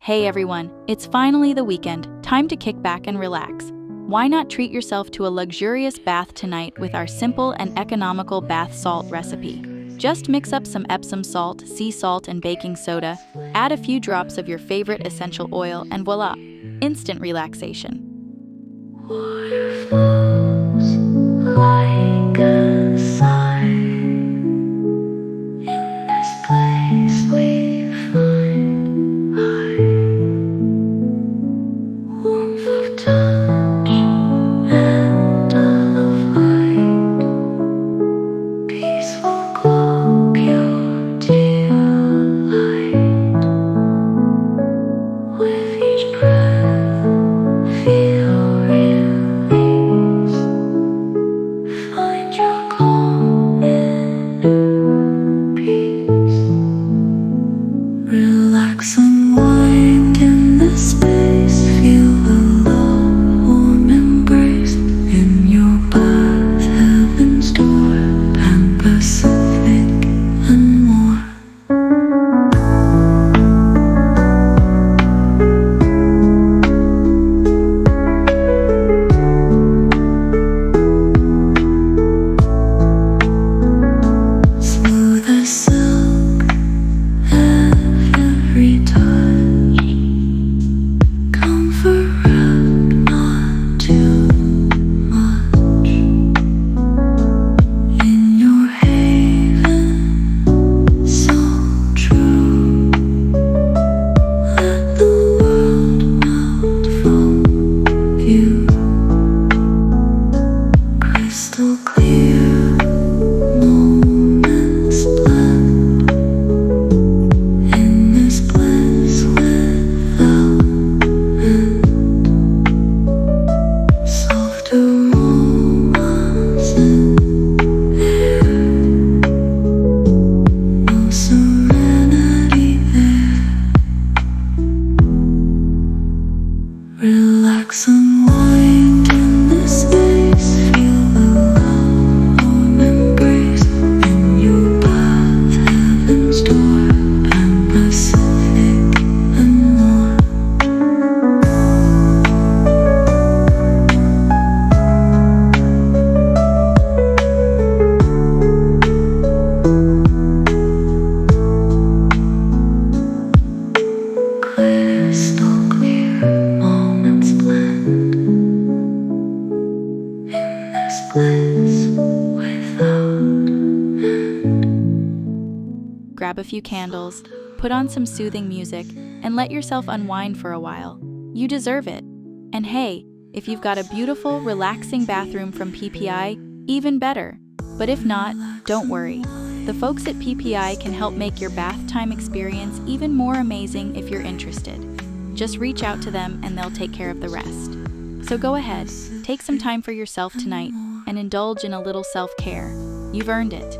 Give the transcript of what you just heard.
Hey everyone, it's finally the weekend, time to kick back and relax. Why not treat yourself to a luxurious bath tonight with our simple and economical bath salt recipe? Just mix up some Epsom salt, sea salt, and baking soda, add a few drops of your favorite essential oil, and voila, instant relaxation. Water flows like a sigh. In this place we find warmth of touch and of light, peaceful glow, pure delight. With each breath, feel release. Find your calm in peace. Relax, unwind in this space. Feel the love, warm embrace in your bath, heaven's door, and Pacific and more. Smooth as silk, every touch. Comfort wrapped, not too much. In your haven, so true. Let the world melt from view. Crystal clear, moments blend in this bliss without end. Soft aromas in air, no serenity there. Relax, unwind in this space. Feel the love, warm embrace in your bath, heaven's door, and Pacific and more. Crystal clear, moments blend in this bliss without end. Grab a few candles, put on some soothing music, and let yourself unwind for a while. You deserve it. And hey, if you've got a beautiful, relaxing bathroom from PPI, even better. But if not, don't worry. The folks at PPI can help make your bath time experience even more amazing if you're interested. Just reach out to them and they'll take care of the rest. So go ahead, take some time for yourself tonight and indulge in a little self-care. You've earned it.